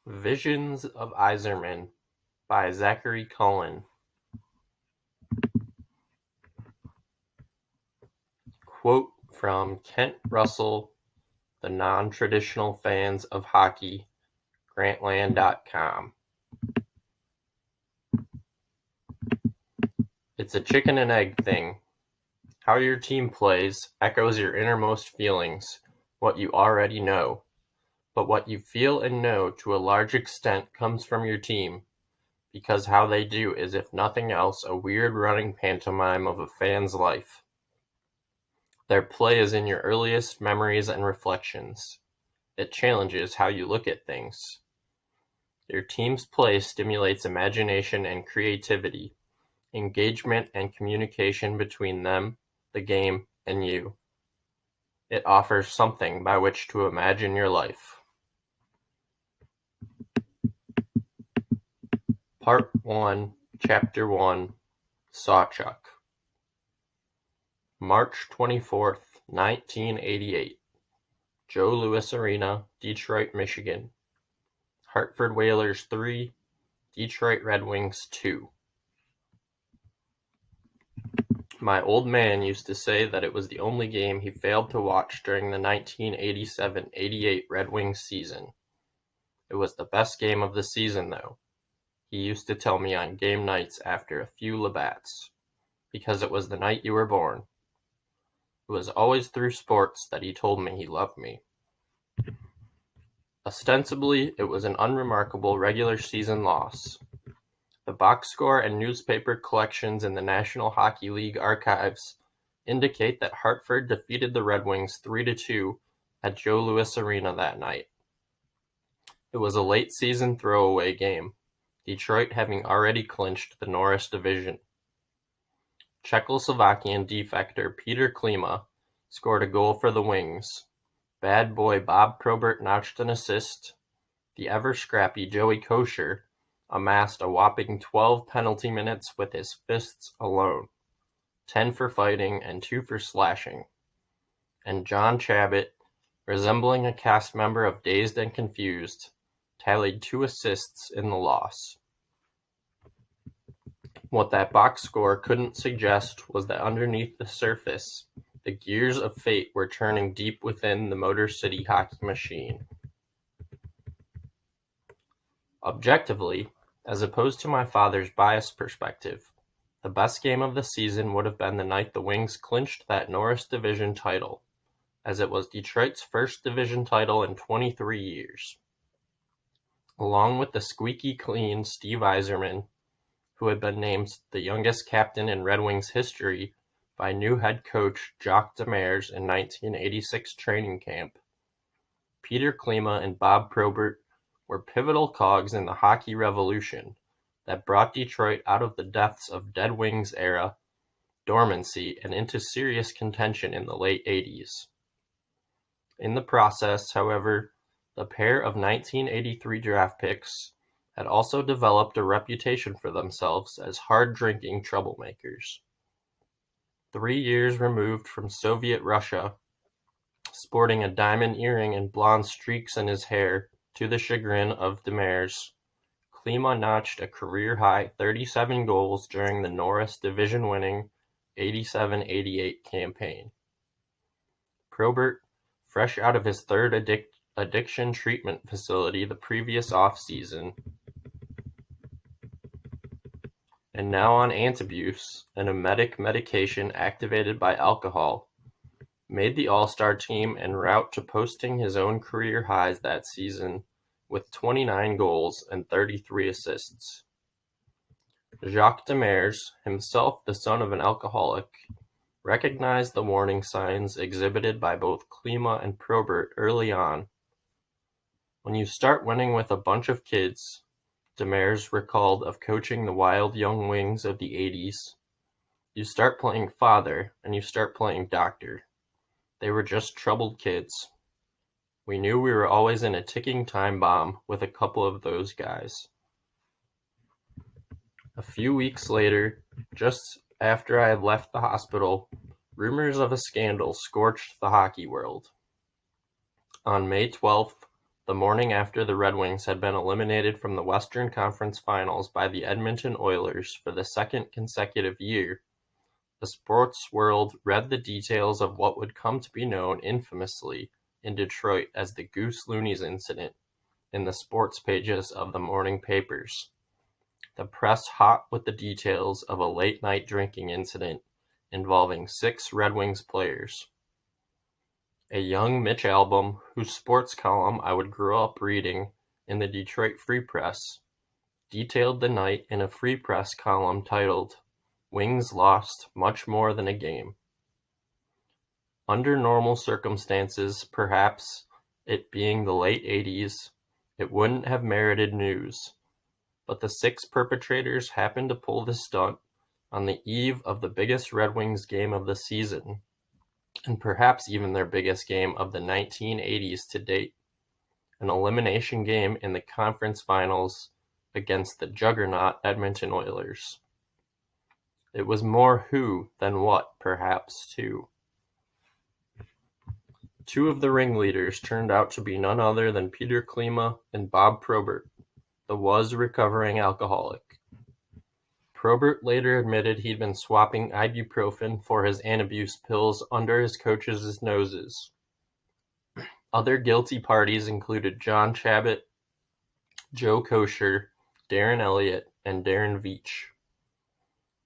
Visions of Yzerman by Zachary Cullen. Quote from Kent Russell, The Non-Traditional Fans of Hockey, Grantland.com. It's a chicken and egg thing. How your team plays echoes your innermost feelings, what you already know. But what you feel and know to a large extent comes from your team, because how they do is, if nothing else, a weird running pantomime of a fan's life. Their play is in your earliest memories and reflections. It challenges how you look at things. Your team's play stimulates imagination and creativity, engagement and communication between them, the game, and you. It offers something by which to imagine your life. Part 1, Chapter 1, SAWCHUK. March 24th, 1988. Joe Louis Arena, Detroit, Michigan. Hartford Whalers 3, Detroit Red Wings 2. My old man used to say that it was the only game he failed to watch during the 1987-88 Red Wings season. It was the best game of the season, though. He used to tell me on game nights after a few Labatt's, because it was the night you were born. It was always through sports that he told me he loved me. Ostensibly, it was an unremarkable regular season loss. The box score and newspaper collections in the National Hockey League archives indicate that Hartford defeated the Red Wings 3-2 at Joe Louis Arena that night. It was a late-season throwaway game, Detroit having already clinched the Norris Division. Czechoslovakian defector Peter Klima scored a goal for the Wings. Bad boy Bob Probert notched an assist. The ever-scrappy Joey Kosher amassed a whopping 12 penalty minutes with his fists alone, 10 for fighting and 2 for slashing. And John Chabot, resembling a cast member of Dazed and Confused, tallied 2 assists in the loss. What that box score couldn't suggest was that underneath the surface, the gears of fate were turning deep within the Motor City hockey machine. Objectively, as opposed to my father's biased perspective, the best game of the season would have been the night the Wings clinched that Norris Division title, as it was Detroit's first division title in 23 years. Along with the squeaky clean Steve Yzerman, who had been named the youngest captain in Red Wings history by new head coach Jacques Demers in 1986 training camp, Peter Klima and Bob Probert were pivotal cogs in the hockey revolution that brought Detroit out of the depths of Dead Wings era dormancy and into serious contention in the late 80s. In the process, however, the pair of 1983 draft picks had also developed a reputation for themselves as hard-drinking troublemakers. 3 years removed from Soviet Russia, sporting a diamond earring and blonde streaks in his hair, to the chagrin of Demers, Klima notched a career-high 37 goals during the Norris division-winning 87-88 campaign. Probert, fresh out of his third addiction treatment facility the previous off-season, and now on antabuse, an emetic medication activated by alcohol, made the All-Star team en route to posting his own career highs that season with 29 goals and 33 assists. Jacques Demers, himself the son of an alcoholic, recognized the warning signs exhibited by both Klima and Probert early on. When you start winning with a bunch of kids, Demers recalled of coaching the wild young Wings of the 80s, you start playing father and you start playing doctor. They were just troubled kids. We knew we were always in a ticking time bomb with a couple of those guys. A few weeks later, just after I had left the hospital, rumors of a scandal scorched the hockey world. On May 12th, the morning after the Red Wings had been eliminated from the Western Conference Finals by the Edmonton Oilers for the second consecutive year, the sports world read the details of what would come to be known infamously in Detroit as the Goose Loonies incident in the sports pages of the morning papers. The press hot with the details of a late-night drinking incident involving 6 Red Wings players. A young Mitch Albom, whose sports column I would grow up reading in the Detroit Free Press, detailed the night in a Free Press column titled, "Wings Lost Much More Than a Game." Under normal circumstances, perhaps, it being the late 80s, it wouldn't have merited news, but the 6 perpetrators happened to pull the stunt on the eve of the biggest Red Wings game of the season, and perhaps even their biggest game of the 1980s to date, an elimination game in the conference finals against the juggernaut Edmonton Oilers. It was more who than what, perhaps, too. 2 of the ringleaders turned out to be none other than Peter Klima and Bob Probert, the recovering alcoholic. Probert later admitted he'd been swapping ibuprofen for his antabuse pills under his coaches' noses. Other guilty parties included John Chabot, Joe Kosher, Darren Elliott, and Darren Veach.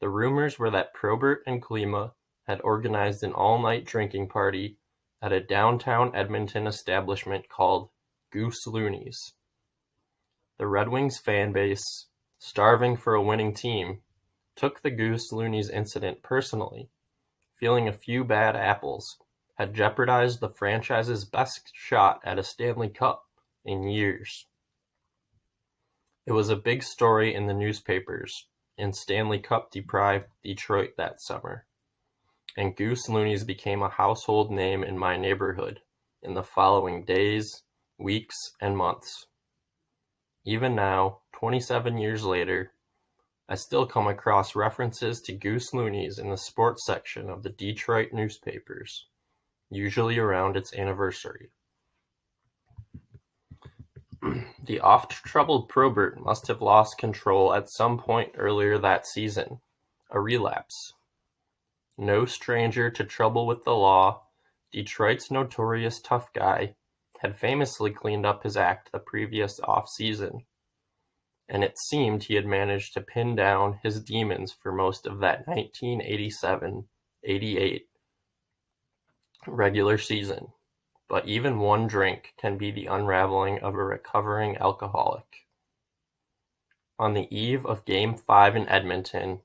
The rumors were that Probert and Klima had organized an all-night drinking party at a downtown Edmonton establishment called Goose Loonies. The Red Wings fan base, starving for a winning team, took the Goose Loonies incident personally, feeling a few bad apples had jeopardized the franchise's best shot at a Stanley Cup in years. It was a big story in the newspapers in Stanley Cup-deprived Detroit that summer, and Goose Loonies became a household name in my neighborhood in the following days, weeks, and months. Even now, 27 years later, I still come across references to Goose Loonies in the sports section of the Detroit newspapers, usually around its anniversary. The oft-troubled Probert must have lost control at some point earlier that season, a relapse. No stranger to trouble with the law, Detroit's notorious tough guy had famously cleaned up his act the previous off-season, and it seemed he had managed to pin down his demons for most of that 1987-88 regular season. But even one drink can be the unraveling of a recovering alcoholic. On the eve of Game 5 in Edmonton,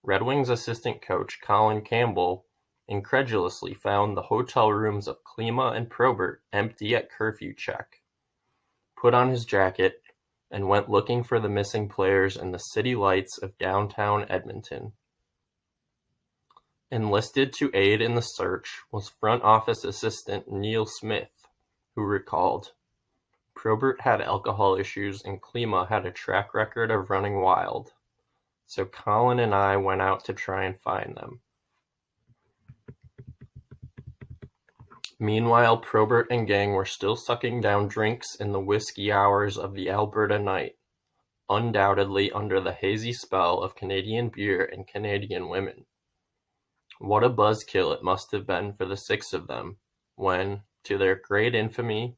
Red Wings assistant coach Colin Campbell incredulously found the hotel rooms of Klima and Probert empty at curfew check, put on his jacket, and went looking for the missing players in the city lights of downtown Edmonton. Enlisted to aid in the search was front office assistant Neil Smith, who recalled, "Probert had alcohol issues and Klima had a track record of running wild, so Colin and I went out to try and find them." Meanwhile, Probert and gang were still sucking down drinks in the whiskey hours of the Alberta night, undoubtedly under the hazy spell of Canadian beer and Canadian women. What a buzzkill it must have been for the 6 of them when, to their great infamy,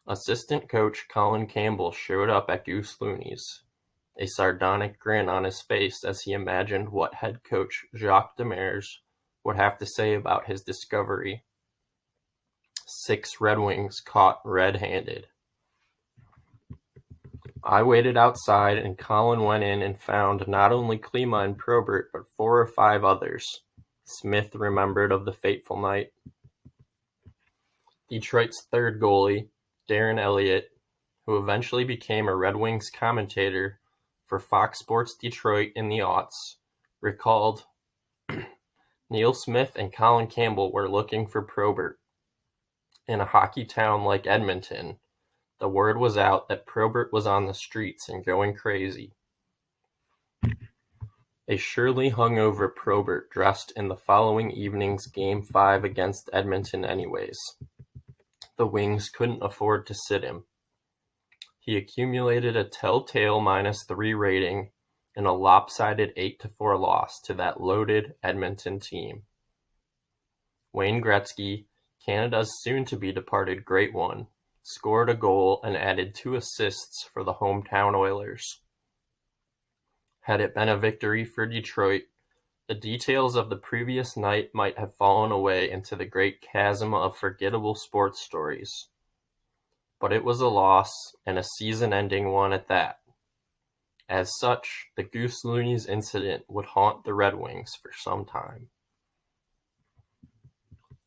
assistant coach Colin Campbell showed up at Goose Loonies, a sardonic grin on his face as he imagined what head coach Jacques Demers would have to say about his discovery. 6 Red Wings caught red-handed. I waited outside and Colin went in and found not only Klima and Probert but 4 or 5 others. Smith remembered of the fateful night. Detroit's third goalie, Darren Elliott, who eventually became a Red Wings commentator for Fox Sports Detroit in the aughts, recalled, "Neil Smith and Colin Campbell were looking for Probert. In a hockey town like Edmonton, the word was out that Probert was on the streets and going crazy. A surely hungover Probert dressed in the following evening's Game 5 against Edmonton anyways. The Wings couldn't afford to sit him. He accumulated a telltale -3 rating in a lopsided 8-4 loss to that loaded Edmonton team. Wayne Gretzky, Canada's soon-to-be-departed Great One, scored a goal and added 2 assists for the hometown Oilers. Had it been a victory for Detroit, the details of the previous night might have fallen away into the great chasm of forgettable sports stories. But it was a loss, and a season-ending one at that. As such, the Goose Loonies incident would haunt the Red Wings for some time.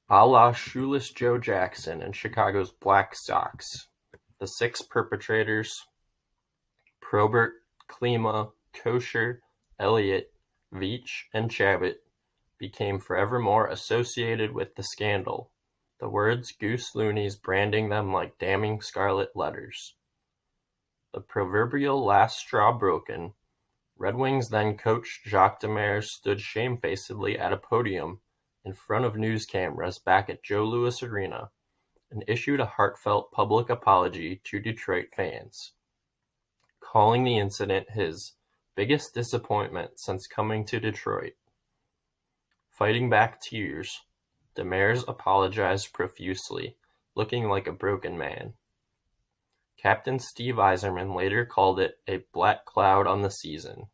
A la Shoeless Joe Jackson and Chicago's Black Sox, the 6 perpetrators, Probert, Klima, Kosher, Elliott, Veach, and Chabot, became forevermore associated with the scandal, the words Goose Loonies branding them like damning scarlet letters. The proverbial last straw broken, Red Wings then coach Jacques Demers stood shamefacedly at a podium in front of news cameras back at Joe Louis Arena and issued a heartfelt public apology to Detroit fans, calling the incident his biggest disappointment since coming to Detroit. Fighting back tears, Demers apologized profusely, looking like a broken man. Captain Steve Yzerman later called it a black cloud on the season.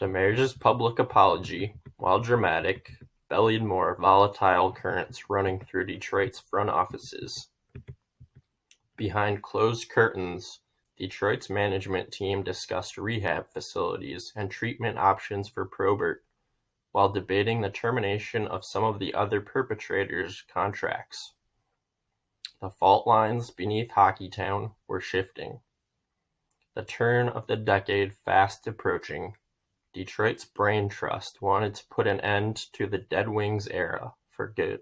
Demers' public apology, while dramatic, bellied more volatile currents running through Detroit's front offices. Behind closed curtains, Detroit's management team discussed rehab facilities and treatment options for Probert, while debating the termination of some of the other perpetrators' contracts. The fault lines beneath Hockeytown were shifting. The turn of the decade fast approaching, Detroit's brain trust wanted to put an end to the Dead Wings era for good.